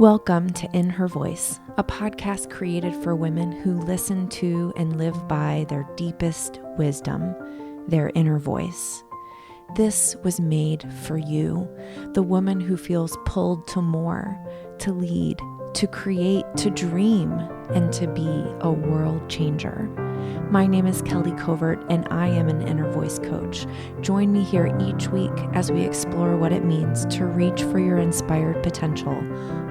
Welcome to In Her Voice, a podcast created for women who listen to and live by their deepest wisdom, their inner voice. This was made for you, the woman who feels pulled to more, to lead, to create, to dream, and to be a world changer. My name is Kelly Covert, and I am an inner voice coach. Join me here each week as we explore what it means to reach for your inspired potential,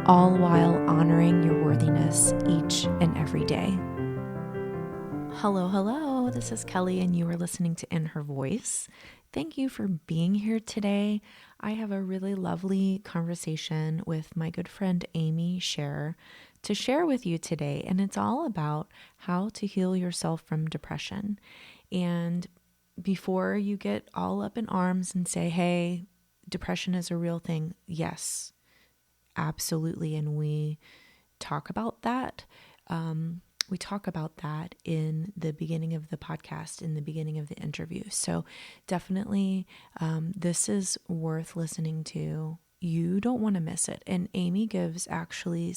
all while honoring your worthiness each and every day. Hello, this is Kelly, and you are listening to In Her Voice. Thank you for being here today. I have a really lovely conversation with my good friend Amy Scher to share with you today, and it's all about how to heal yourself from depression. And before you get all up in arms and say, hey, depression is a real thing, yes, absolutely, and we talk about that. We talk about that in the beginning of the podcast, in the beginning of the interview. So definitely, this is worth listening to. You don't want to miss it. And Amy gives actually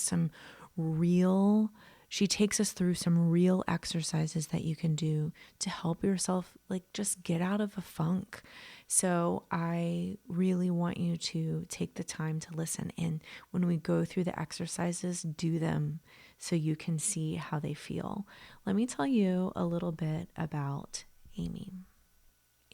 she takes us through some real exercises that you can do to help yourself, just get out of a funk. So I really want you to take the time to listen. And when we go through the exercises, do them so you can see how they feel. Let me tell you a little bit about Amy.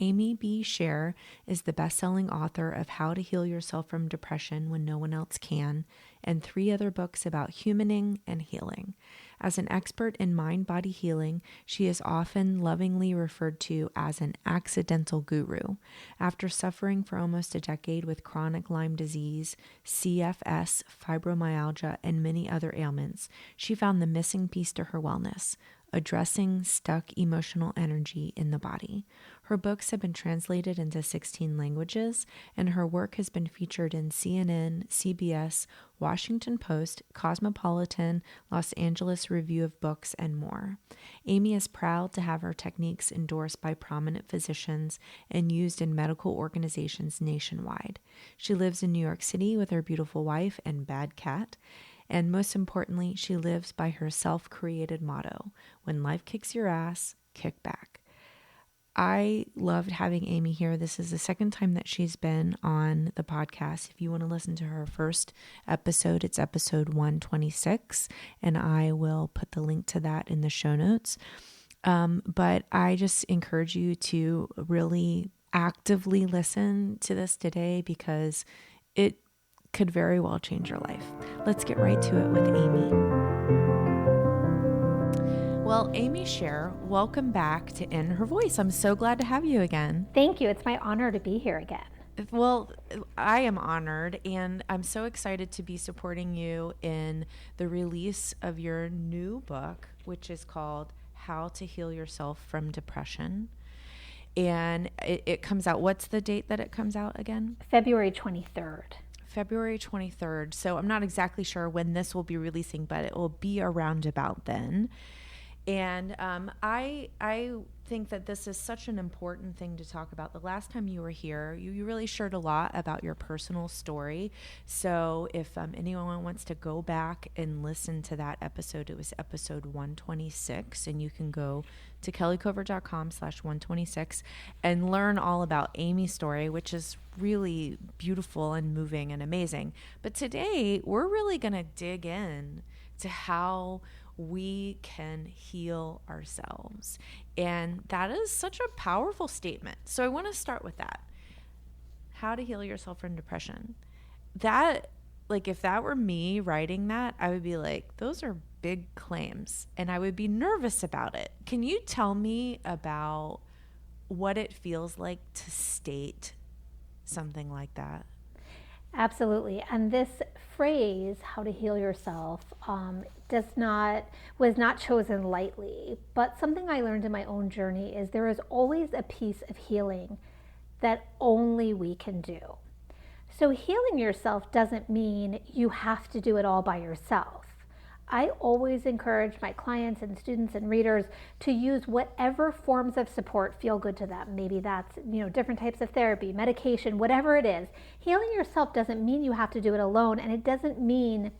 Amy B. Scher is the best-selling author of How to Heal Yourself from Depression When No One Else Can, and 3 other books about humaning and healing. As an expert in mind-body healing, she is often lovingly referred to as an accidental guru. After suffering for almost a decade with chronic Lyme disease, CFS, fibromyalgia, and many other ailments, she found the missing piece to her wellness: addressing stuck emotional energy in the body. Her books have been translated into 16 languages, and her work has been featured in CNN, CBS, Washington Post, Cosmopolitan, Los Angeles Review of Books, and more. Amy is proud to have her techniques endorsed by prominent physicians and used in medical organizations nationwide. She lives in New York City with her beautiful wife and bad cat. And most importantly, she lives by her self-created motto: when life kicks your ass, kick back. I loved having Amy here. This is the second time that she's been on the podcast. If you want to listen to her first episode, it's episode 126, and I will put the link to that in the show notes. But I just encourage you to really actively listen to this today because it could very well change your life. Let's get right to it with Amy. Well, Amy Scher, welcome back to In Her Voice. I'm so glad to have you again. Thank you. It's my honor to be here again. Well, I am honored, and I'm so excited to be supporting you in the release of your new book, which is called How to Heal Yourself from Depression. And it comes out, what's the date that it comes out again? February 23rd. February 23rd. So I'm not exactly sure when this will be releasing, but it will be around about then. And I think that this is such an important thing to talk about. The last time you were here, you really shared a lot about your personal story. So if anyone wants to go back and listen to that episode, it was episode 126, and you can go to kellycovert.com/126 and learn all about Amy's story, which is really beautiful and moving and amazing. But today we're really going to dig in to how we can heal ourselves. And that is such a powerful statement. So I want to start with that. How to heal yourself from depression. That, if that were me writing that, I would be like, those are big claims, and I would be nervous about it. Can you tell me about what it feels like to state something like that? Absolutely. And this phrase, how to heal yourself, was not chosen lightly. But something I learned in my own journey is there is always a piece of healing that only we can do. So healing yourself doesn't mean you have to do it all by yourself. I always encourage my clients and students and readers to use whatever forms of support feel good to them. Maybe that's, different types of therapy, medication, whatever it is. Healing yourself doesn't mean you have to do it alone, and it doesn't mean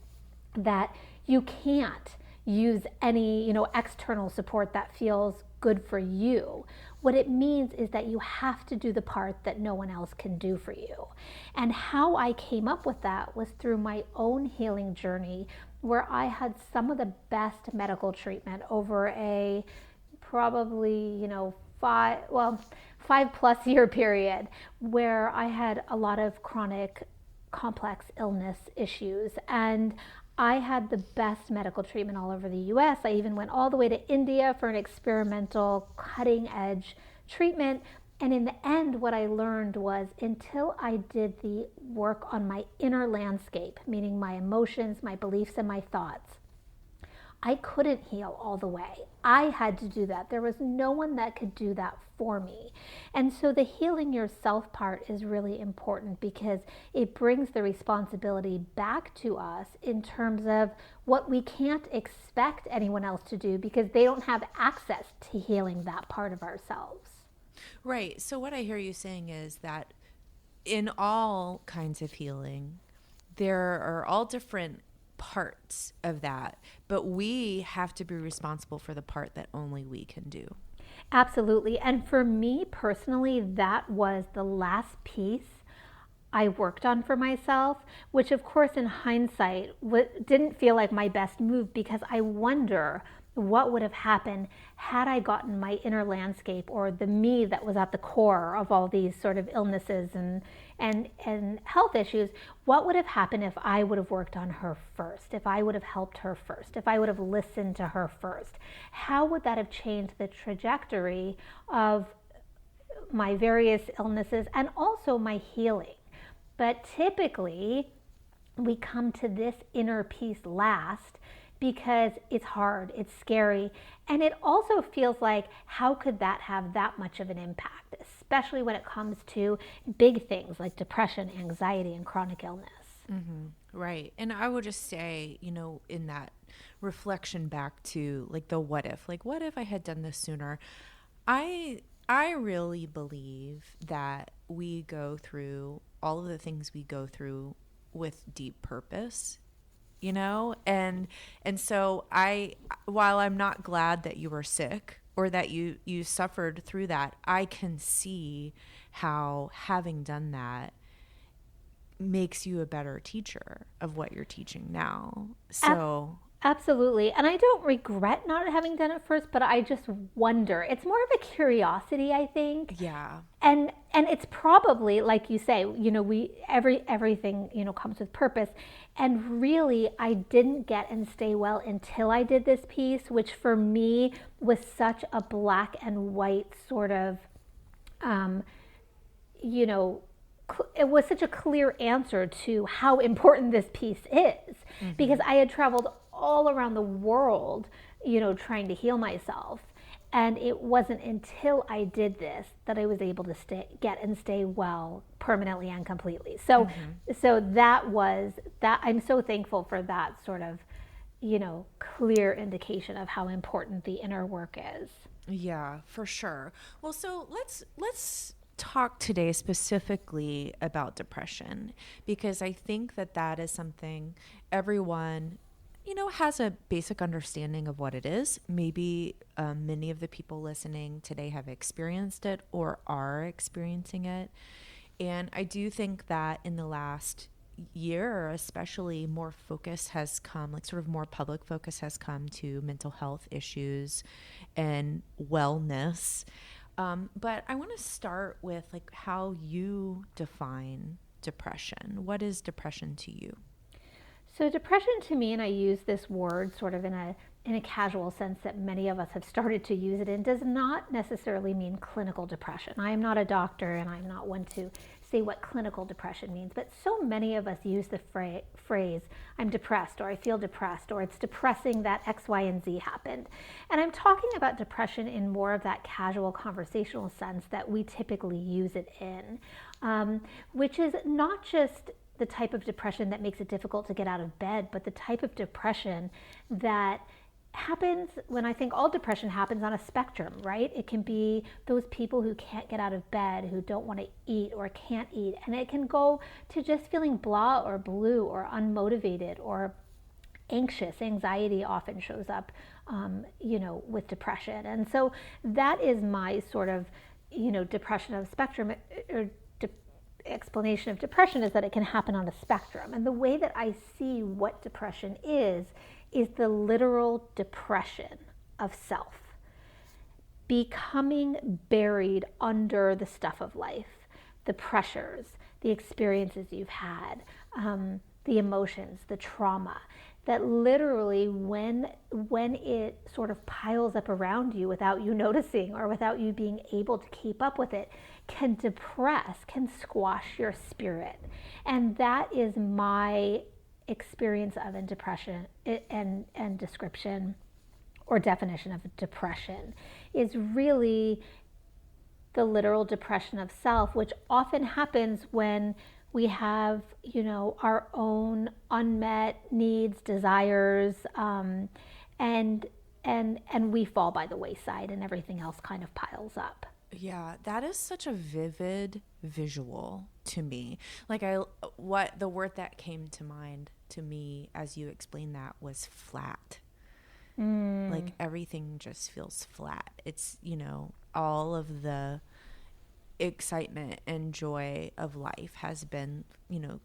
that you can't use any, external support that feels good for you. What it means is that you have to do the part that no one else can do for you. And how I came up with that was through my own healing journey, where I had some of the best medical treatment over a probably, 5+ year period, where I had a lot of chronic complex illness issues. And I had the best medical treatment all over the US. I even went all the way to India for an experimental cutting edge treatment. And in the end, what I learned was, until I did the work on my inner landscape, meaning my emotions, my beliefs, and my thoughts, I couldn't heal all the way. I had to do that. There was no one that could do that for me. And so the healing yourself part is really important, because it brings the responsibility back to us in terms of what we can't expect anyone else to do, because they don't have access to healing that part of ourselves. Right. So what I hear you saying is that in all kinds of healing, there are all different parts of that, but we have to be responsible for the part that only we can do. Absolutely. And for me personally, that was the last piece I worked on for myself, which of course in hindsight didn't feel like my best move, because I wonder what would have happened had I gotten my inner landscape, or the me that was at the core of all these sort of illnesses and health issues. What would have happened if I would have worked on her first, if I would have helped her first, if I would have listened to her first? How would that have changed the trajectory of my various illnesses and also my healing? But typically, we come to this inner piece last, because it's hard, it's scary, and it also feels like, how could that have that much of an impact, especially when it comes to big things like depression, anxiety, and chronic illness. Mm-hmm. Right. And I would just say, in that reflection back to like the what if, like what if I had done this sooner? I really believe that we go through all of the things we go through with deep purpose, and so while I'm not glad that you were sick or that you suffered through that, I can see how having done that makes you a better teacher of what you're teaching now. So Absolutely. And I don't regret not having done it first, but I just wonder. It's more of a curiosity, I think. yeah. And it's probably, like you say, everything, comes with purpose. And really, I didn't get and stay well until I did this piece, which for me was such a black and white sort of, it was such a clear answer to how important this piece is, because I had traveled all around the world, trying to heal myself. And it wasn't until I did this that I was able to stay well permanently and completely. So, so that was that. I'm so thankful for that sort of, clear indication of how important the inner work is. Yeah, for sure. Well, so let's talk today specifically about depression, because I think that is something everyone has a basic understanding of what it is. Maybe many of the people listening today have experienced it or are experiencing it. And I do think that in the last year, especially, more focus has come, like sort of more public focus has come to mental health issues and wellness. But I want to start with like how you define depression. What is depression to you? So depression to me, and I use this word sort of in a casual sense that many of us have started to use it in, does not necessarily mean clinical depression. I am not a doctor, and I'm not one to say what clinical depression means, but so many of us use the phrase, I'm depressed, or I feel depressed, or it's depressing that X, Y, and Z happened. And I'm talking about depression in more of that casual conversational sense that we typically use it in, which is not just the type of depression that makes it difficult to get out of bed, but the type of depression that happens when, I think all depression happens on a spectrum, right? It can be those people who can't get out of bed, who don't want to eat or can't eat. And it can go to just feeling blah or blue or unmotivated or anxious. Anxiety often shows up, with depression. And so that is my sort of, depression of spectrum, or explanation of depression, is that it can happen on a spectrum. And the way that I see what depression is the literal depression of self, becoming buried under the stuff of life, the pressures, the experiences you've had, the emotions, the trauma, that literally when it sort of piles up around you without you noticing or without you being able to keep up with it, can depress, can squash your spirit. And that is my experience of in depression and description or definition of depression, is really the literal depression of self, which often happens when we have, our own unmet needs, desires, and we fall by the wayside, and everything else kind of piles up. Yeah, that is such a vivid visual to me. What the word that came to mind to me as you explained that was flat. Like everything just feels flat. It's, all of the excitement and joy of life has been,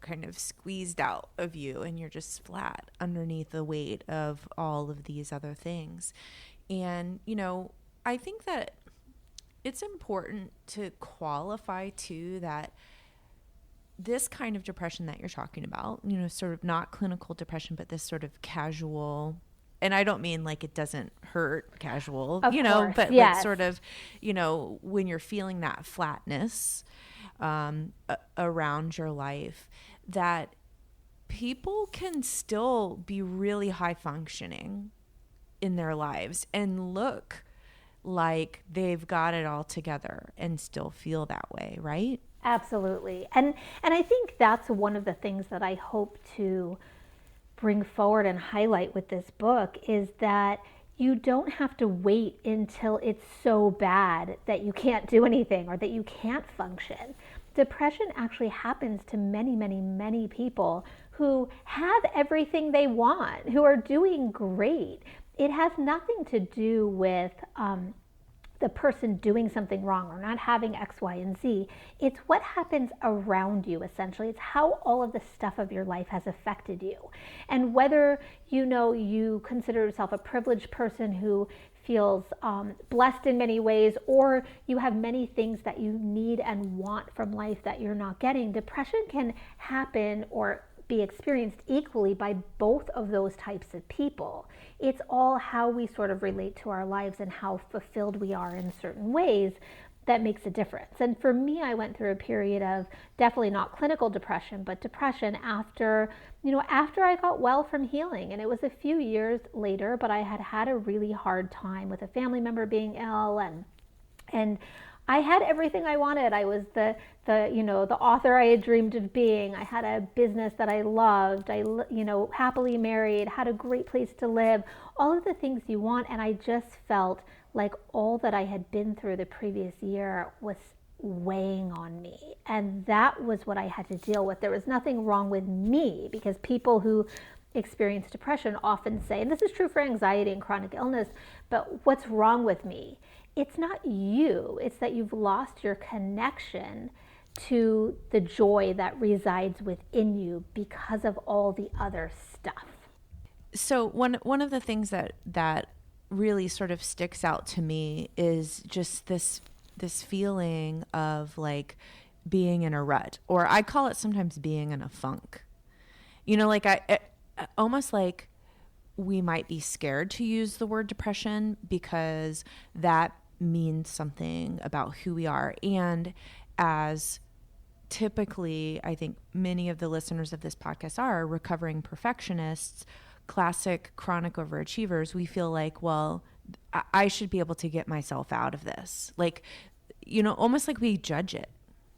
kind of squeezed out of you, and you're just flat underneath the weight of all of these other things. And, I think that it's important to qualify too that this kind of depression that you're talking about, sort of not clinical depression, but this sort of casual, and I don't mean like it doesn't hurt casual, of course, but yes. like sort of, when you're feeling that flatness around your life, that people can still be really high functioning in their lives and look like they've got it all together and still feel that way, right? Absolutely. And I think that's one of the things that I hope to bring forward and highlight with this book, is that you don't have to wait until it's so bad that you can't do anything or that you can't function. Depression actually happens to many, many, many people who have everything they want, who are doing great. It has nothing to do with the person doing something wrong or not having X, Y, and Z. It's what happens around you, essentially. It's how all of the stuff of your life has affected you. And whether you consider yourself a privileged person who feels blessed in many ways, or you have many things that you need and want from life that you're not getting, depression can happen or be experienced equally by both of those types of people. It's all how we sort of relate to our lives and how fulfilled we are in certain ways that makes a difference. And for me, I went through a period of definitely not clinical depression, but depression after I got well from healing. And it was a few years later, but I had had a really hard time with a family member being ill, and I had everything I wanted. I was the author I had dreamed of being. I had a business that I loved. I happily married, had a great place to live, all of the things you want. And I just felt like all that I had been through the previous year was weighing on me. And that was what I had to deal with. There was nothing wrong with me, because people who experience depression often say, and this is true for anxiety and chronic illness, but what's wrong with me? It's not you. It's that you've lost your connection to the joy that resides within you because of all the other stuff. So one of the things that really sort of sticks out to me is just this feeling of like being in a rut, or I call it sometimes being in a funk. Like I almost like we might be scared to use the word depression because that means something about who we are. And as typically, I think many of the listeners of this podcast are recovering perfectionists, classic chronic overachievers, we feel like, well, I should be able to get myself out of this. Like, almost like we judge it.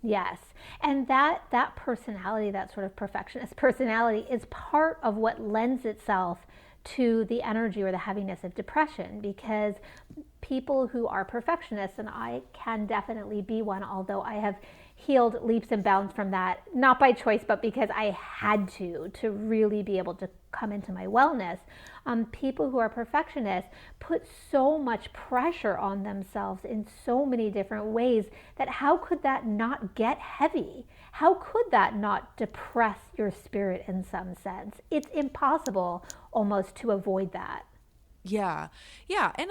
Yes. And that personality, that sort of perfectionist personality, is part of what lends itself to the energy or the heaviness of depression, because people who are perfectionists, and I can definitely be one, although I have healed leaps and bounds from that, not by choice, but because I had to really be able to come into my wellness. People who are perfectionists put so much pressure on themselves in so many different ways that how could that not get heavy? How could that not depress your spirit in some sense? It's impossible almost to avoid that. Yeah. Yeah. And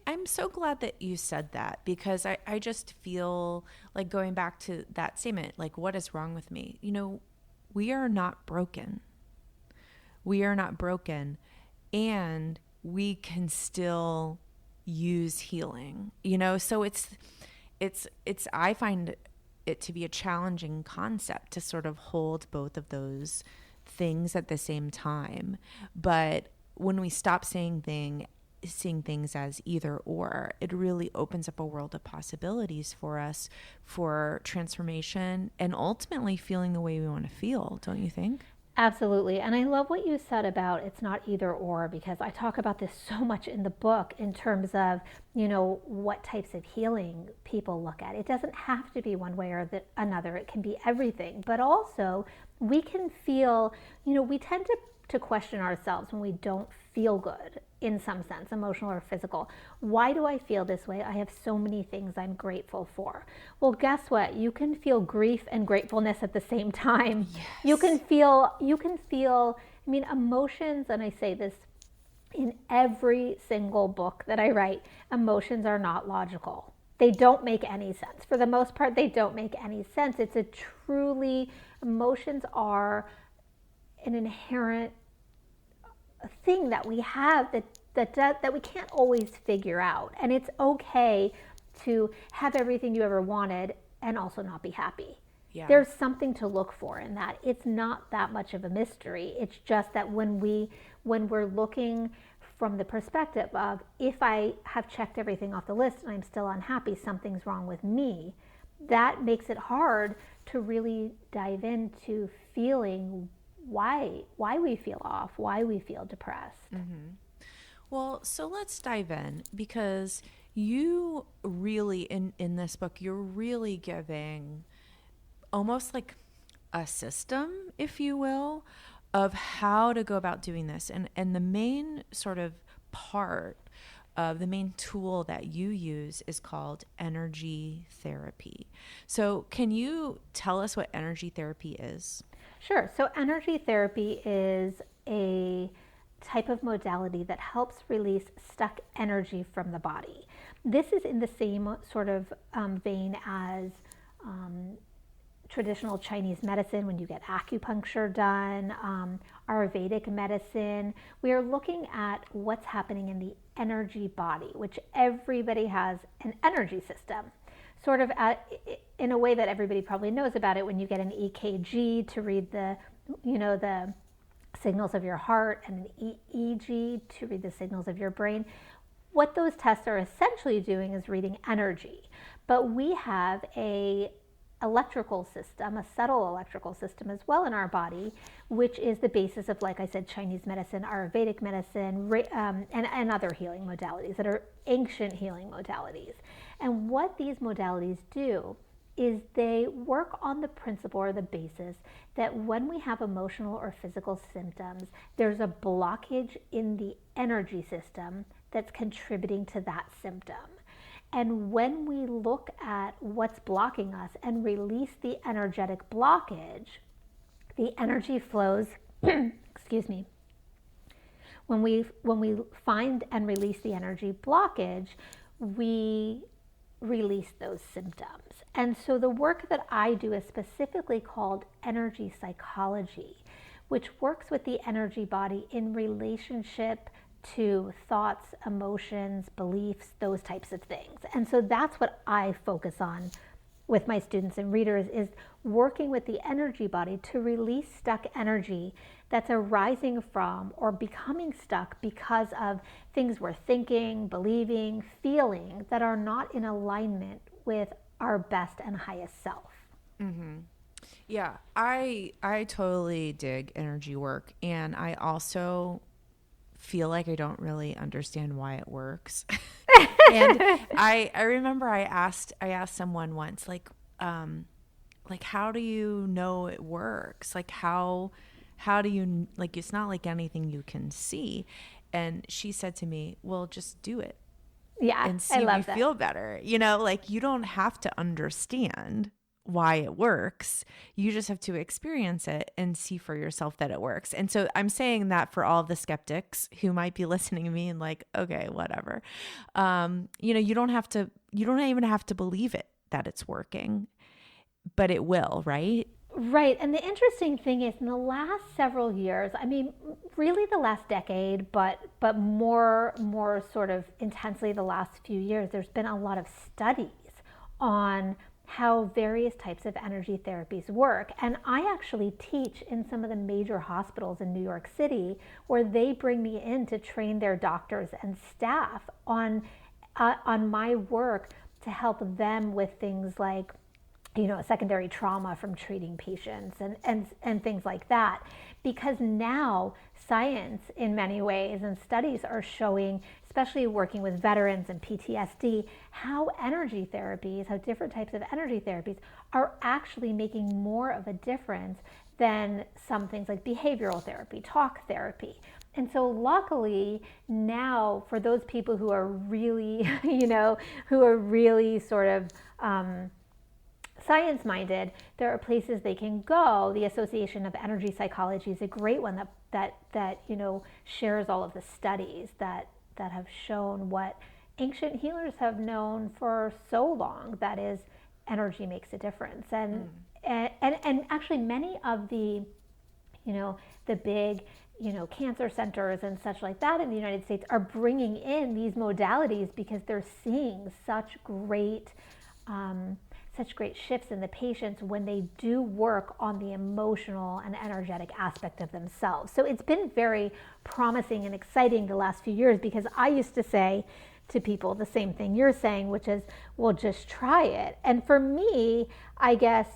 I'm so glad that you said that, because I just feel like, going back to that statement, like, what is wrong with me? We are not broken. We are not broken, and we can still use healing, so I find it to be a challenging concept to sort of hold both of those things at the same time. But when we stop seeing things as either or, it really opens up a world of possibilities for us for transformation and ultimately feeling the way we want to feel, don't you think? Absolutely. And I love what you said about it's not either or, because I talk about this so much in the book in terms of, what types of healing people look at. It doesn't have to be one way or another. It can be everything. But also, we can feel, we tend to question ourselves when we don't feel good in some sense, emotional or physical. Why do I feel this way? I have so many things I'm grateful for. Well, guess what? You can feel grief and gratefulness at the same time. Yes. Emotions, and I say this in every single book that I write, emotions are not logical. They don't make any sense. For the most part, they don't make any sense. Emotions are an inherent thing that we have that we can't always figure out. And it's okay to have everything you ever wanted and also not be happy. Yeah. There's something to look for in that. It's not that much of a mystery. It's just that when we're looking from the perspective of, if I have checked everything off the list and I'm still unhappy, something's wrong with me, that makes it hard to really dive into feeling why we feel off, why we feel depressed. Mm-hmm. Well, so let's dive in, because you really, in this book, you're really giving almost like a system, if you will, of how to go about doing this. And the main sort of part of the main tool that you use is called energy therapy. So can you tell us what energy therapy is? Sure. So energy therapy is a type of modality that helps release stuck energy from the body. This is in the same sort of vein as traditional Chinese medicine, when you get acupuncture done, Ayurvedic medicine. We are looking at what's happening in the energy body, which everybody has an energy system. Sort of in a way that everybody probably knows about it, when you get an EKG to read the signals of your heart, and an EEG to read the signals of your brain. What those tests are essentially doing is reading energy. But we have a electrical system, a subtle electrical system as well in our body, which is the basis of, like I said, Chinese medicine, Ayurvedic medicine, and other healing modalities that are ancient healing modalities. And what these modalities do is they work on the principle or the basis that when we have emotional or physical symptoms, there's a blockage in the energy system that's contributing to that symptom. And when we look at what's blocking us and release the energetic blockage, the energy flows, excuse me. When we find and release the energy blockage, we release those symptoms. And so the work that I do is specifically called energy psychology, which works with the energy body in relationship to thoughts, emotions, beliefs, those types of things. And so that's what I focus on with my students and readers, is working with the energy body to release stuck energy that's arising from or becoming stuck because of things we're thinking, believing, feeling that are not in alignment with our best and highest self. Mm-hmm. Yeah, I totally dig energy work, and I also feel like I don't really understand why it works. And I remember I asked someone once, like, like, how do you know it works? Like, how do you, like, it's not like anything you can see. And she said to me, well, just do it Yeah, and I see if you love that. feel better. Like, you don't have to understand why it works. You just have to experience it and see for yourself that it works. And so I'm saying that for all the skeptics who might be listening to me and like, okay, whatever. You don't even have to believe it that it's working, but it will, right? Right. And the interesting thing is in the last several years, I mean, really the last decade, but more sort of intensely the last few years, there's been a lot of studies on how various types of energy therapies work. And I actually teach in some of the major hospitals in New York City where they bring me in to train their doctors and staff on my work to help them with things like secondary trauma from treating patients and things like that. Because now science in many ways and studies are showing, especially working with veterans and PTSD, how different types of energy therapies are actually making more of a difference than some things like behavioral therapy, talk therapy. And so luckily now for those people who are really, who are really sort of, science-minded, there are places they can go. The Association of Energy Psychology is a great one that shares all of the studies that have shown what ancient healers have known for so long. That is, energy makes a difference, and actually many of the the big cancer centers and such like that in the United States are bringing in these modalities because they're seeing such great shifts in the patients when they do work on the emotional and energetic aspect of themselves. So it's been very promising and exciting the last few years, because I used to say to people the same thing you're saying, which is, well, just try it. And for me, I guess,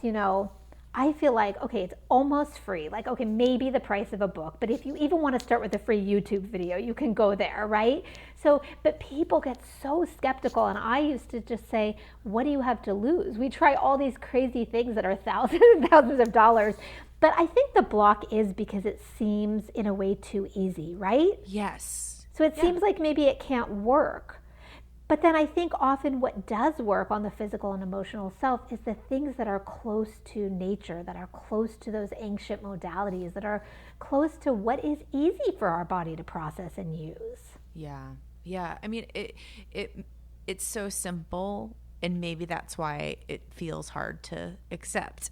I feel like, okay, it's almost free. Like, okay, maybe the price of a book, but if you even want to start with a free YouTube video, you can go there, right? So, but people get so skeptical, and I used to just say, what do you have to lose? We try all these crazy things that are thousands and thousands of dollars. But I think the block is because it seems in a way too easy, right? Yes. So it seems like maybe it can't work. But then I think often what does work on the physical and emotional self is the things that are close to nature, that are close to those ancient modalities, that are close to what is easy for our body to process and use. Yeah. Yeah. I mean, it's so simple, and maybe that's why it feels hard to accept.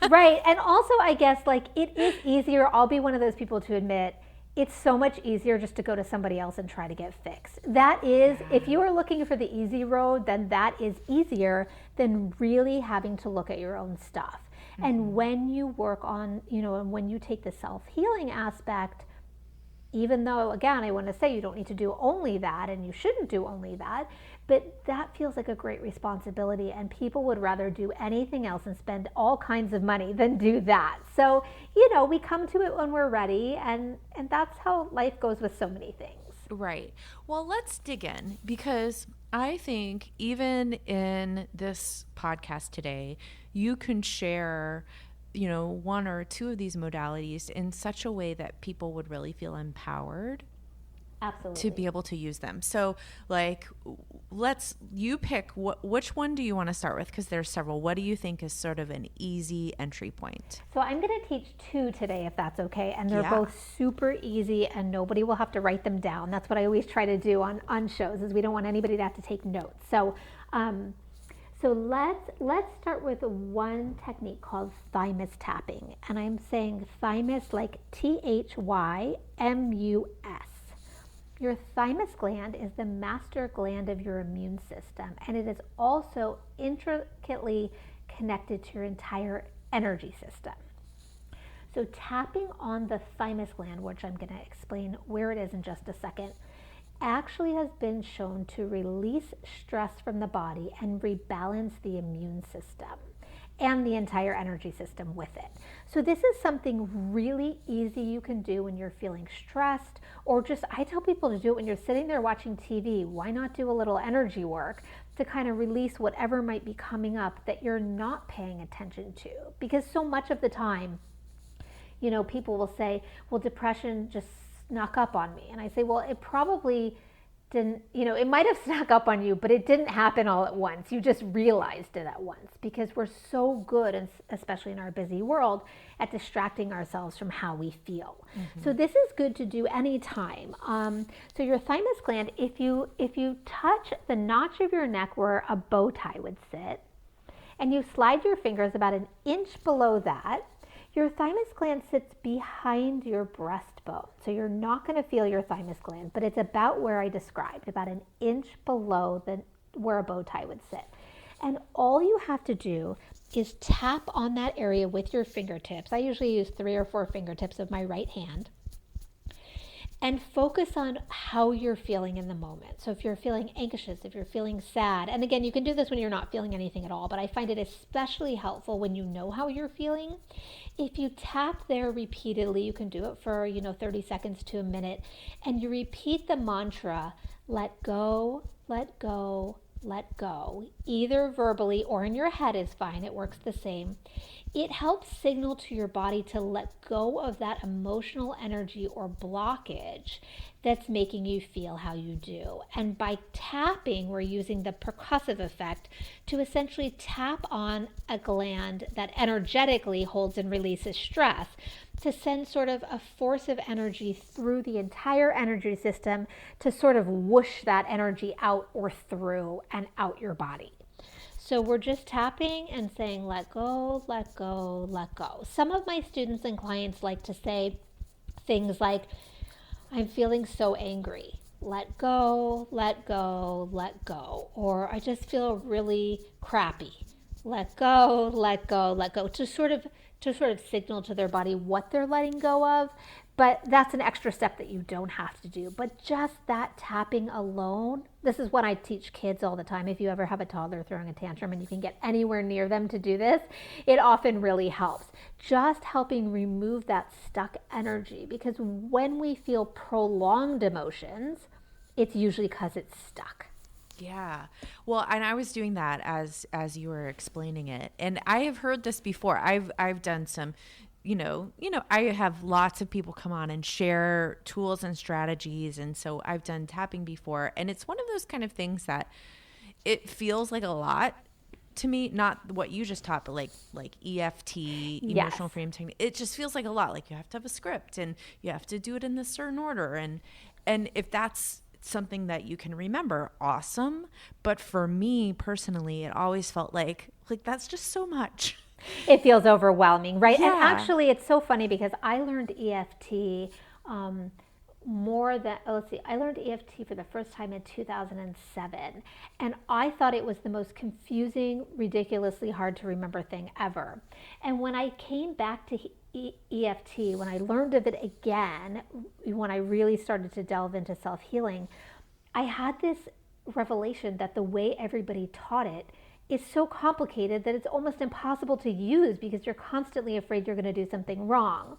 Right. And also, I guess, like, it is easier. I'll be one of those people to admit it's so much easier just to go to somebody else and try to get fixed. That is, if you are looking for the easy road, then that is easier than really having to look at your own stuff. Mm-hmm. And when you work on, and when you take the self-healing aspect, even though, again, I want to say you don't need to do only that, and you shouldn't do only that, but that feels like a great responsibility, and people would rather do anything else and spend all kinds of money than do that. So, we come to it when we're ready, and that's how life goes with so many things. Right. Well, let's dig in, because I think even in this podcast today, you can share one or two of these modalities in such a way that people would really feel empowered. Absolutely. To be able to use them. So, like, you pick which one do you want to start with? Because there's several. What do you think is sort of an easy entry point? So I'm going to teach two today, if that's okay. And they're both super easy, and nobody will have to write them down. That's what I always try to do on shows, is we don't want anybody to have to take notes. So, let's start with one technique called thymus tapping. And I'm saying thymus like THYMUS. Your thymus gland is the master gland of your immune system, and it is also intricately connected to your entire energy system. So tapping on the thymus gland, which I'm going to explain where it is in just a second, actually has been shown to release stress from the body and rebalance the immune system. and the entire energy system with it. So this is something really easy you can do when you're feeling stressed, or just, I tell people to do it when you're sitting there watching TV. Why not do a little energy work to kind of release whatever might be coming up that you're not paying attention to? Because so much of the time, people will say, well, depression just snuck up on me. And I say, well, it probably didn't, it might have snuck up on you, but it didn't happen all at once. You just realized it at once, because we're so good, and especially in our busy world, at distracting ourselves from how we feel. Mm-hmm. So this is good to do anytime. So your thymus gland, if you touch the notch of your neck where a bow tie would sit, and you slide your fingers about an inch below that, your thymus gland sits behind your breastbone. So you're not going to feel your thymus gland, but it's about where I described, about an inch below where a bow tie would sit. And all you have to do is tap on that area with your fingertips. I usually use 3 or 4 fingertips of my right hand. And focus on how you're feeling in the moment. So if you're feeling anxious, if you're feeling sad, and again, you can do this when you're not feeling anything at all, but I find it especially helpful when you know how you're feeling. If you tap there repeatedly, you can do it for 30 seconds to a minute, and you repeat the mantra, let go, let go, let go, either verbally or in your head is fine, it works the same. It helps signal to your body to let go of that emotional energy or blockage that's making you feel how you do. And by tapping, we're using the percussive effect to essentially tap on a gland that energetically holds and releases stress, to send sort of a force of energy through the entire energy system to sort of whoosh that energy out or through and out your body. So we're just tapping and saying, let go, let go, let go. Some of my students and clients like to say things like, I'm feeling so angry. Let go, let go, let go. Or I just feel really crappy. Let go, let go, let go. To sort of signal to their body what they're letting go of. But that's an extra step that you don't have to do. But just that tapping alone, this is what I teach kids all the time. If you ever have a toddler throwing a tantrum and you can get anywhere near them to do this, it often really helps. Just helping remove that stuck energy. Because when we feel prolonged emotions, it's usually because it's stuck. Yeah. Well, and I was doing that as you were explaining it. And I have heard this before. I've done some, I have lots of people come on and share tools and strategies. And so I've done tapping before. And it's one of those kind of things that it feels like a lot to me, not what you just taught, but like EFT, emotional freedom technique. It just feels like a lot. Like you have to have a script and you have to do it in this certain order. And if that's something that you can remember, awesome. But for me personally, it always felt like that's just so much. It feels overwhelming, right? Yeah. And actually, it's so funny because I learned EFT I learned EFT for the first time in 2007. And I thought it was the most confusing, ridiculously hard to remember thing ever. And when I came back to EFT, when I learned of it again, when I really started to delve into self-healing, I had this revelation that the way everybody taught it is so complicated that it's almost impossible to use because you're constantly afraid you're going to do something wrong.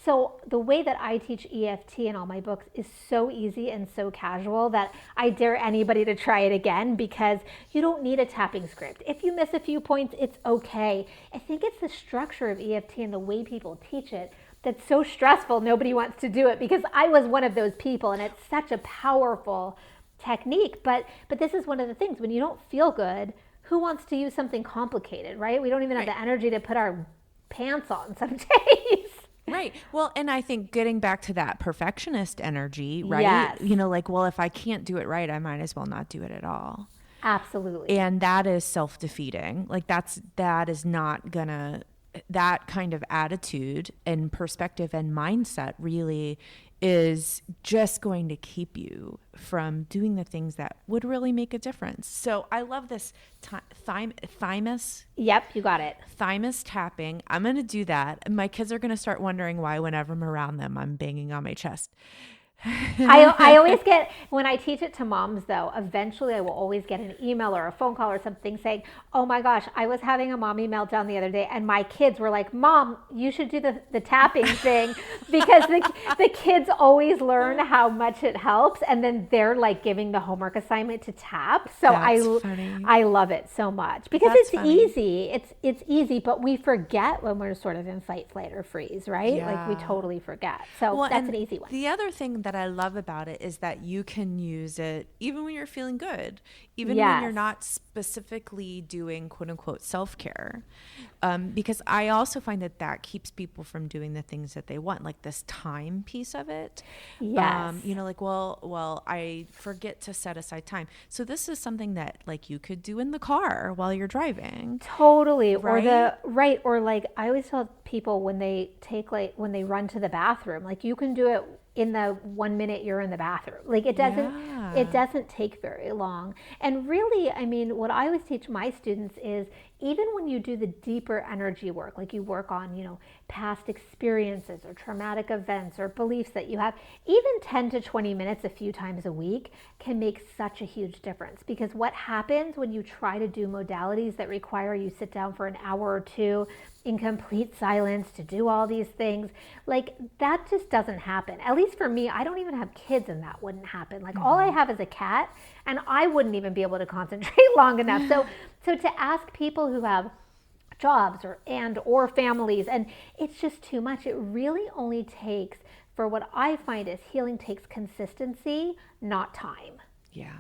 So the way that I teach EFT in all my books is so easy and so casual that I dare anybody to try it again, because you don't need a tapping script. If you miss a few points, it's okay. I think it's the structure of EFT and the way people teach it that's so stressful nobody wants to do it, because I was one of those people, and it's such a powerful technique. But this is one of the things, when you don't feel good, who wants to use something complicated, right? We don't even have the energy to put our pants on some days. Right. Well, and I think getting back to that perfectionist energy, right? Yes. Well, if I can't do it right, I might as well not do it at all. Absolutely. And that is self-defeating. That is not gonna, that kind of attitude and perspective and mindset really is just going to keep you from doing the things that would really make a difference. So I love this thymus. Yep, you got it. Thymus tapping. I'm going to do that. My kids are going to start wondering why whenever I'm around them, I'm banging on my chest. I always get, when I teach it to moms though, eventually I will always get an email or a phone call or something saying, oh my gosh, I was having a mommy meltdown the other day and my kids were like, Mom, you should do the tapping thing, because the kids always learn how much it helps, and then they're like giving the homework assignment to tap. So That's funny. I love it so much because That's it's funny. easy. It's easy, but we forget when we're sort of in fight, flight, or freeze, right? Like we Yeah. totally forget. So Well, that's and an easy one. the other thing that I love about it is that you can use it even when you're feeling good, even when you're Yes. not specifically doing quote unquote self care. Because I also find that that keeps people from doing the things that they want, like this time piece of it. Yes. Like, well, I forget to set aside time. So this is something that like you could do in the car while you're driving, Totally. right? Or like I always tell people when they when they run to the bathroom, like you can do it in the 1 minute you're in the bathroom. Like it Yeah. doesn't take very long. And really, I mean, what I always teach my students is even when you do the deeper energy work, like you work on, past experiences or traumatic events or beliefs that you have, even 10 to 20 minutes a few times a week can make such a huge difference. Because what happens when you try to do modalities that require you sit down for an hour or two in complete silence to do all these things, like that just doesn't happen. At least for me, I don't even have kids and that wouldn't happen. Like all I have is a cat and I wouldn't even be able to concentrate long enough. So to ask people who have jobs or families, and it's just too much. It really only takes, for what I find is healing takes consistency, not time. Yeah.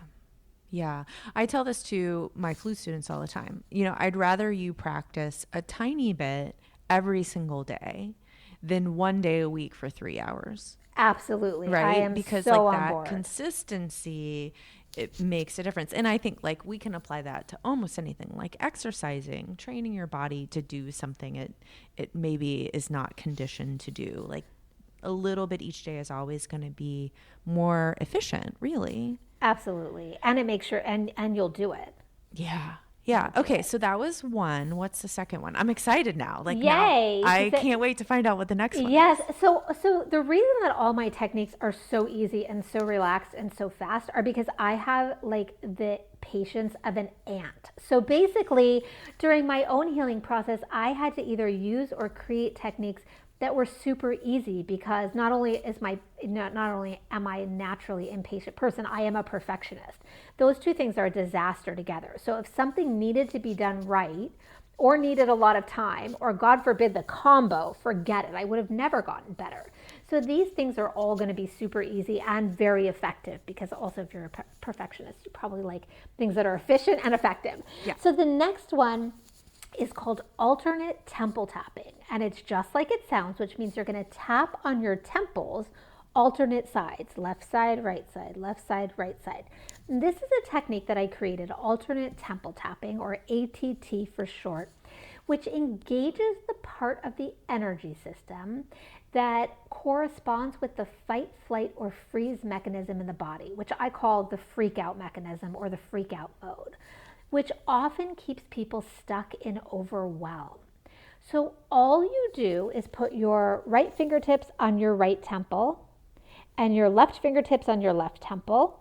Yeah. I tell this to my flute students all the time. I'd rather you practice a tiny bit every single day than one day a week for 3 hours. Absolutely. I Right? am Because so like on that board. consistency, it makes a difference. And I think like we can apply that to almost anything, like exercising, training your body to do something it maybe is not conditioned to do. Like a little bit each day is always going to be more efficient, really. Absolutely. And it makes sure, and you'll do it. Yeah. Yeah. You'll do Okay. it. So that was one. What's the second one? I'm excited now. Like now Yay. I can't wait to find out what the next one Yes. is. So the reason that all my techniques are so easy and so relaxed and so fast are because I have like the patience of an ant. So basically, during my own healing process, I had to either use or create techniques that were super easy because not only am I a naturally impatient person, I am a perfectionist. Those two things are a disaster together. So if something needed to be done right, or needed a lot of time, or God forbid the combo, forget it. I would have never gotten better. So these things are all going to be super easy and very effective because also if you're a perfectionist, you probably like things that are efficient and effective. Yeah. So the next one is called alternate temple tapping. And it's just like it sounds, which means you're going to tap on your temples alternate sides, left side, right side, left side, right side. And this is a technique that I created, alternate temple tapping, or ATT for short, which engages the part of the energy system that corresponds with the fight, flight, or freeze mechanism in the body, which I call the freak out mechanism or the freak out mode, which often keeps people stuck in overwhelm. So all you do is put your right fingertips on your right temple and your left fingertips on your left temple,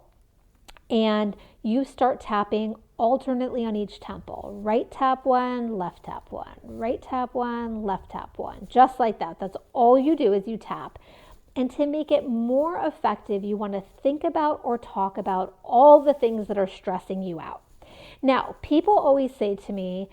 and you start tapping alternately on each temple. Right tap one, left tap one, right tap one, left tap one, just like that. That's all you do is you tap. And to make it more effective, you want to think about or talk about all the things that are stressing you out. Now, people always say to me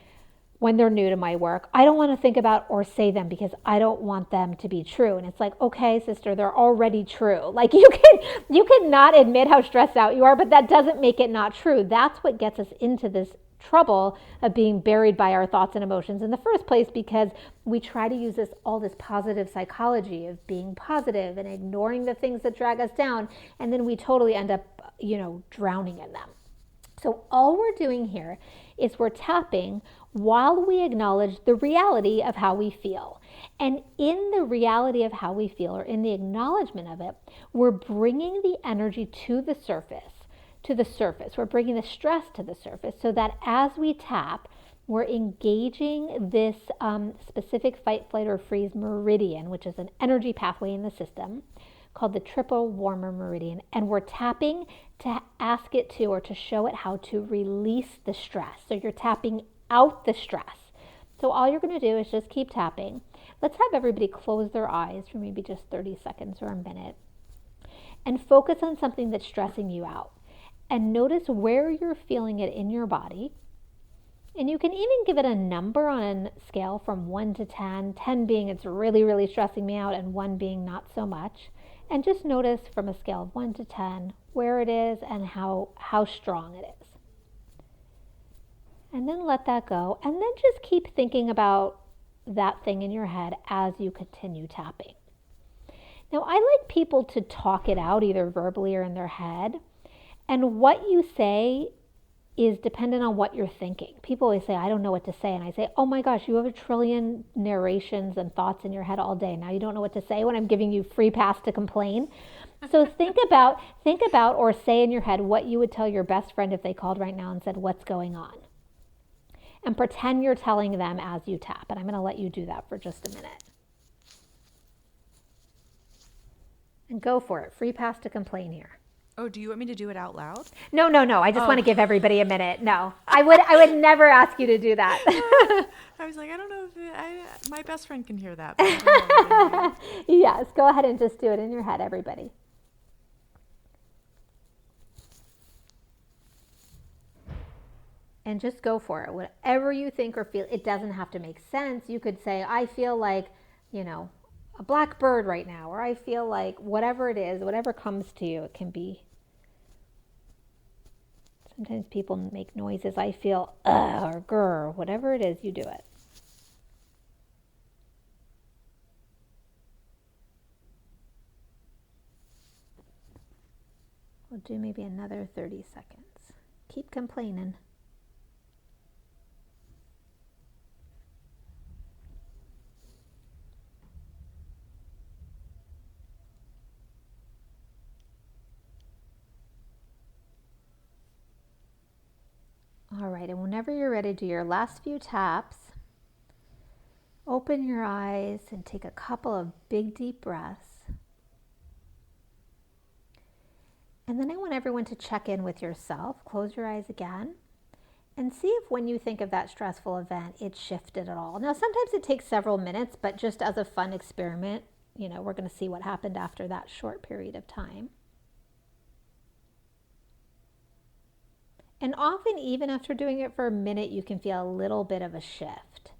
when they're new to my work, I don't want to think about or say them because I don't want them to be true. And it's like, okay, sister, they're already true. Like you can not admit how stressed out you are, but that doesn't make it not true. That's what gets us into this trouble of being buried by our thoughts and emotions in the first place, because we try to use all this positive psychology of being positive and ignoring the things that drag us down, and then we totally end up, drowning in them. So all we're doing here is we're tapping while we acknowledge the reality of how we feel. And in the reality of how we feel, or in the acknowledgement of it, we're bringing the energy to the surface. We're bringing the stress to the surface so that as we tap, we're engaging this specific fight, flight, or freeze meridian, which is an energy pathway in the system, called the triple warmer meridian. And we're tapping to ask it to, or to show it how to release the stress. So you're tapping out the stress. So all you're going to do is just keep tapping. Let's have everybody close their eyes for maybe just 30 seconds or a minute and focus on something that's stressing you out. And notice where you're feeling it in your body. And you can even give it a number on a scale from 1 to 10, 10 being it's really, really stressing me out, and 1 being not so much. And just notice from a scale of 1 to 10 where it is and how strong it is. And then let that go. And then just keep thinking about that thing in your head as you continue tapping. Now, I like people to talk it out either verbally or in their head. And what you say is dependent on what you're thinking. People always say, I don't know what to say. And I say, oh my gosh, you have a trillion narrations and thoughts in your head all day. Now you don't know what to say when I'm giving you free pass to complain. So think about or say in your head what you would tell your best friend if they called right now and said, what's going on? And pretend you're telling them as you tap. And I'm going to let you do that for just a minute. And go for it. Free pass to complain here. Oh, do you want me to do it out loud? No. I just want to give everybody a minute. No, I would never ask you to do that. I was like, I don't know if my best friend can hear that. But I don't know. Yes, go ahead and just do it in your head, everybody. And just go for it. Whatever you think or feel, it doesn't have to make sense. You could say, I feel like, a black bird right now, or I feel like whatever it is, whatever comes to you, it can be. Sometimes people make noises. I feel or grr, whatever it is, you do it. We'll do maybe another 30 seconds. Keep complaining. All right, and whenever you're ready to do your last few taps, open your eyes and take a couple of big deep breaths. And then I want everyone to check in with yourself. Close your eyes again and see if when you think of that stressful event, it shifted at all. Now, sometimes it takes several minutes, but just as a fun experiment, we're going to see what happened after that short period of time. And often, even after doing it for a minute, you can feel a little bit of a shift.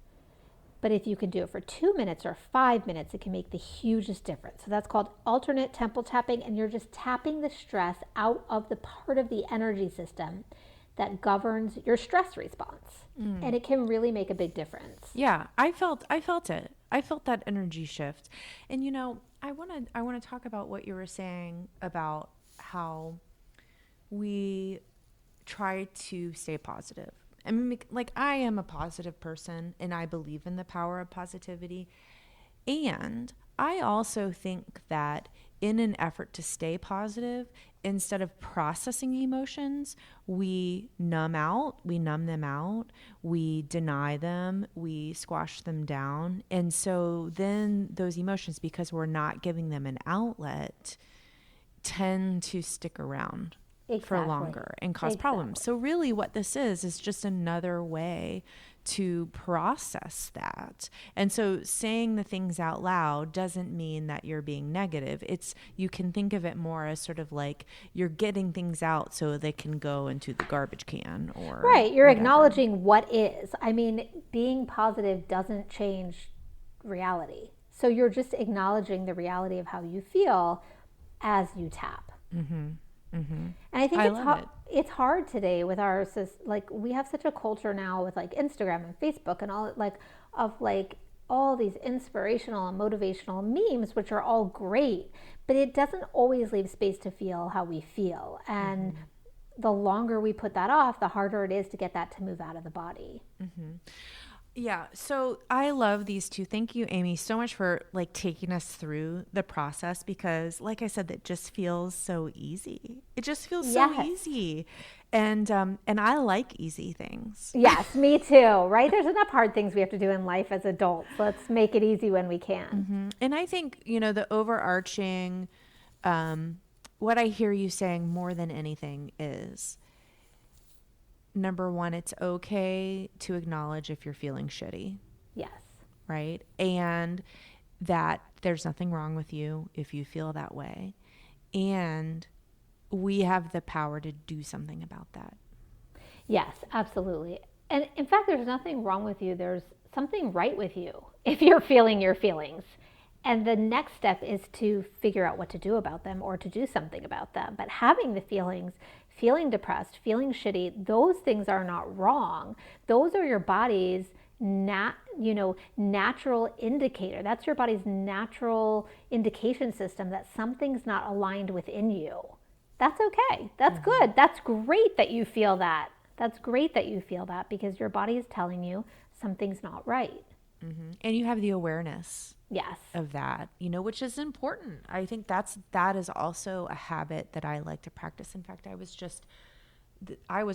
But if you can do it for 2 minutes or 5 minutes, it can make the hugest difference. So that's called alternate temple tapping, and you're just tapping the stress out of the part of the energy system that governs your stress response. And it can really make a big difference. Yeah, I felt it. I felt that energy shift. And I want to talk about what you were saying about how we try to stay positive. I mean, like, I am a positive person and I believe in the power of positivity. And I also think that in an effort to stay positive, instead of processing emotions, we numb them out, we deny them, we squash them down. And so then those emotions, because we're not giving them an outlet, tend to stick around. Exactly. For longer and cause problems. So really what this is just another way to process that. And so saying the things out loud doesn't mean that you're being negative. You can think of it more as sort of like you're getting things out so they can go into the garbage can or right. You're whatever. Acknowledging what is. I mean, being positive doesn't change reality. So you're just acknowledging the reality of how you feel as you tap. Mm-hmm. Mm-hmm. And I think it's hard today with we have such a culture now with like Instagram and Facebook and all all these inspirational and motivational memes, which are all great, but it doesn't always leave space to feel how we feel. And the longer we put that off, the harder it is to get that to move out of the body. Mm-hmm. Yeah. So I love these two. Thank you, Amy, so much for taking us through the process, because like I said, that just feels so easy. It just feels so easy. And I like easy things. Yes, me too. Right. There's enough hard things we have to do in life as adults. Let's make it easy when we can. Mm-hmm. And I think, the overarching what I hear you saying more than anything is, number one, it's okay to acknowledge if you're feeling shitty, Yes. right? And that there's nothing wrong with you if you feel that way. And we have the power to do something about that. Yes, absolutely. And in fact, there's nothing wrong with you. There's something right with you if you're feeling your feelings. And the next step is to figure out what to do about them or to do something about them. But having the feelings, feeling depressed, feeling shitty, those things are not wrong. Those are your body's natural indicator. That's your body's natural indication system that something's not aligned within you. That's okay. That's good. That's great that you feel that. That's great that you feel that because your body is telling you something's not right. And you have the awareness Yes. of that, which is important. I think that is also a habit that I like to practice. In fact, I was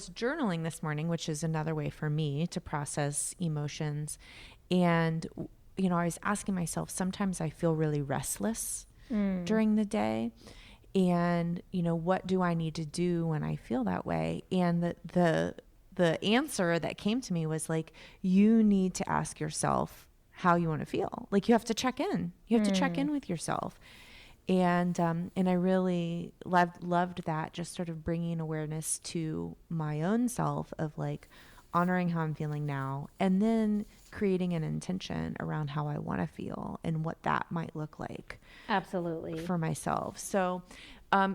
journaling this morning, which is another way for me to process emotions. And, I was asking myself, sometimes I feel really restless during the day. And, what do I need to do when I feel that way? And the answer that came to me was like, you need to ask yourself how you want to feel. Like you have to check in. You have to check in with yourself. And I really loved that, just sort of bringing awareness to my own self of like honoring how I'm feeling now, and then creating an intention around how I want to feel and what that might look like. Absolutely. For myself. So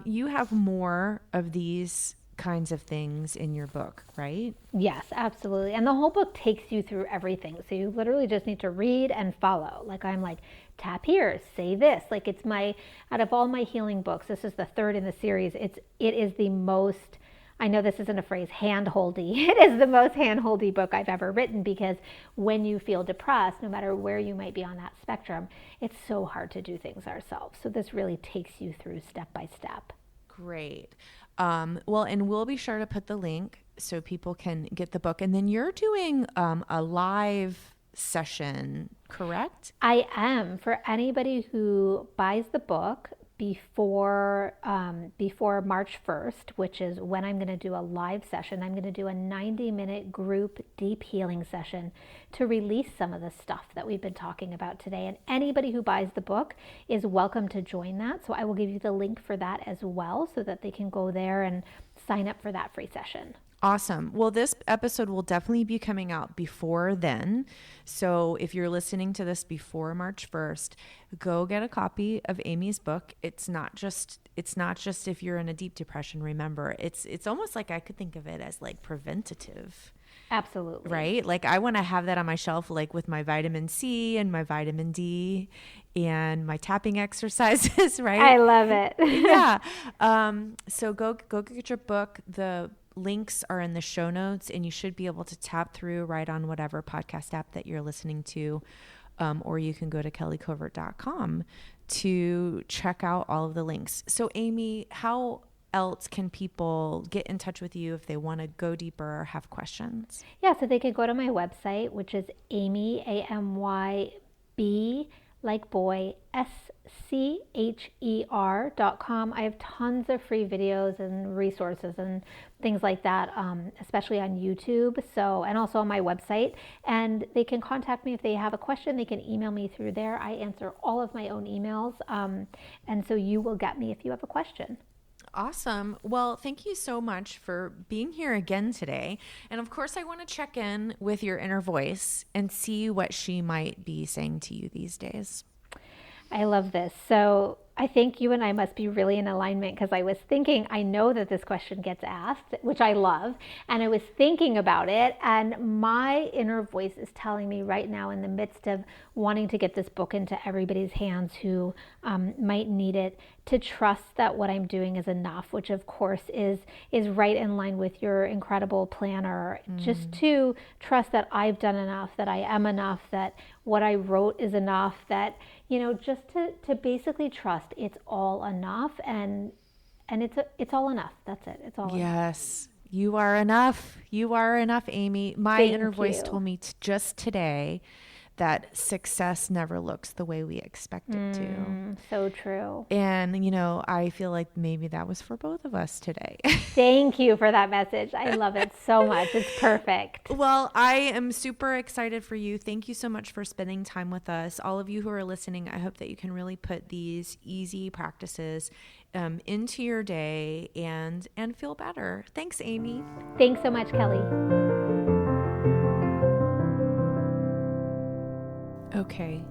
you have more of these kinds of things in your book, right? Yes, absolutely. And the whole book takes you through everything. So you literally just need to read and follow. Like I'm like, tap here, say this. Like it's out of all my healing books, this is the third in the series. It is the most, I know this isn't a phrase, hand-holdy. It is the most hand-holdy book I've ever written because when you feel depressed, no matter where you might be on that spectrum, it's so hard to do things ourselves. So this really takes you through step by step. Great. Well, and we'll be sure to put the link so people can get the book. And then you're doing a live session, correct? I am. For anybody who buys the book before March 1st, which is when I'm going to do a live session, I'm going to do a 90-minute group deep healing session to release some of the stuff that we've been talking about today. And anybody who buys the book is welcome to join that. So I will give you the link for that as well so that they can go there and sign up for that free session. Awesome. Well, this episode will definitely be coming out before then. So if you're listening to this before March 1st, go get a copy of Amy's book. It's not just if you're in a deep depression, remember, it's almost like I could think of it as like preventative. Absolutely. Right? Like I want to have that on my shelf, like with my vitamin C and my vitamin D and my tapping exercises, right? I love it. Yeah. So go get your book. The links are in the show notes, and you should be able to tap through right on whatever podcast app that you're listening to. Or you can go to kellycovert.com to check out all of the links. So Amy, how else can people get in touch with you if they want to go deeper or have questions? Yeah, so they can go to my website, which is Amy, AMYB, like boy, SCHER.com. I have tons of free videos and resources and things like that, especially on YouTube. So, and also on my website. And they can contact me if they have a question. They can email me through there. I answer all of my own emails. And so you will get me if you have a question. Awesome. Well, thank you so much for being here again today. And of course, I want to check in with your inner voice and see what she might be saying to you these days. I love this. So I think you and I must be really in alignment because I was thinking, I know that this question gets asked, which I love, and I was thinking about it, and my inner voice is telling me right now, in the midst of wanting to get this book into everybody's hands who might need it, to trust that what I'm doing is enough, which of course is right in line with your incredible planner. Just to trust that I've done enough, that I am enough, that what I wrote is enough, that, just to basically trust it's all enough, and it's all enough. That's it. It's all enough. Yes, you are enough. You are enough, Amy. My inner voice told me just today that success never looks the way we expect it to. So true. And, you know, I feel like maybe that was for both of us today. Thank you for that message. I love it so much. It's perfect. Well, I am super excited for you. Thank you so much for spending time with us. All of you who are listening, I hope that you can really put these easy practices into your day and feel better. Thanks, Amy. Thanks so much, Kelly. Okay.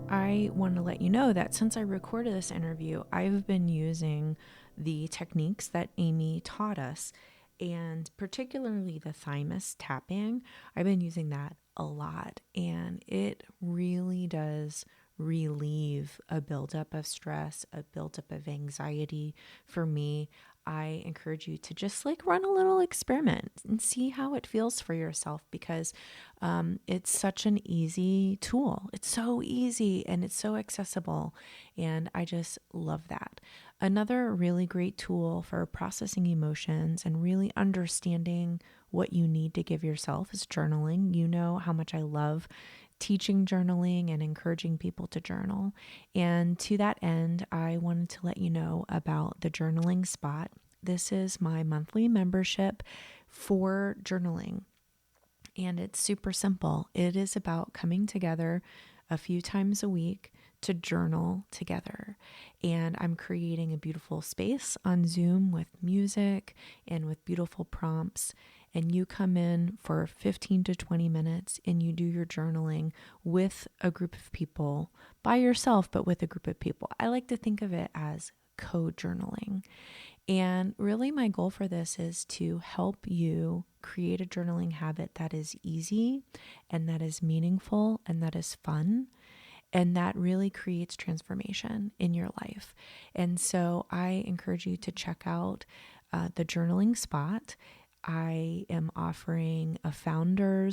I want to let you know that since I recorded this interview, I've been using the techniques that Amy taught us, and particularly the thymus tapping. I've been using that a lot, and it really does relieve a buildup of stress, a buildup of anxiety for me. I encourage you to just like run a little experiment and see how it feels for yourself, because it's such an easy tool. It's so easy and it's so accessible. And I just love that. Another really great tool for processing emotions and really understanding what you need to give yourself is journaling. You know how much I love teaching journaling and encouraging people to journal. And to that end, I wanted to let you know about the Journaling Spot. This is my monthly membership for journaling. And it's super simple. It is about coming together a few times a week to journal together. And I'm creating a beautiful space on Zoom with music and with beautiful prompts. And you come in for 15 to 20 minutes and you do your journaling with a group of people, by yourself, but with a group of people. I like to think of it as co-journaling. And really my goal for this is to help you create a journaling habit that is easy and that is meaningful and that is fun and that really creates transformation in your life. And so I encourage you to check out the Journaling Spot. I am offering a founding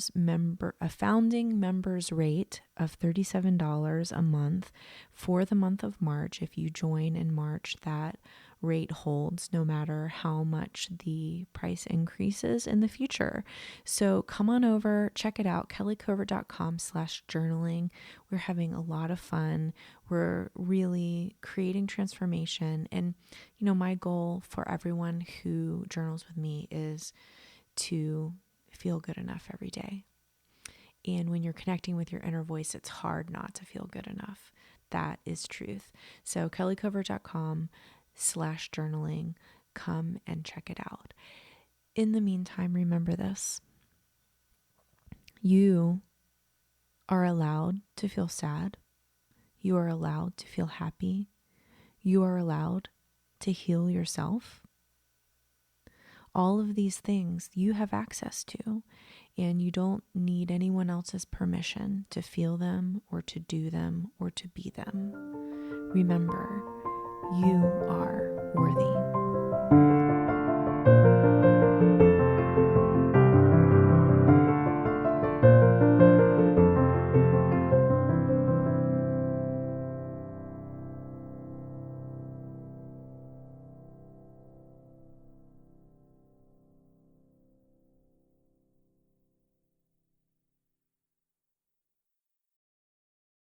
members rate of $37 a month for the month of March. If you join in March, that rate holds no matter how much the price increases in the future. So come on over, check it out, kellycovert.com/journaling. We're having a lot of fun. We're really creating transformation. And, you know, my goal for everyone who journals with me is to feel good enough every day. And when you're connecting with your inner voice, it's hard not to feel good enough. That is truth. So kellycovert.com/journaling. Come and check it out. In the meantime, remember this. You are allowed to feel sad. You are allowed to feel happy. You are allowed to heal yourself. All of these things you have access to, and you don't need anyone else's permission to feel them or to do them or to be them. Remember, you are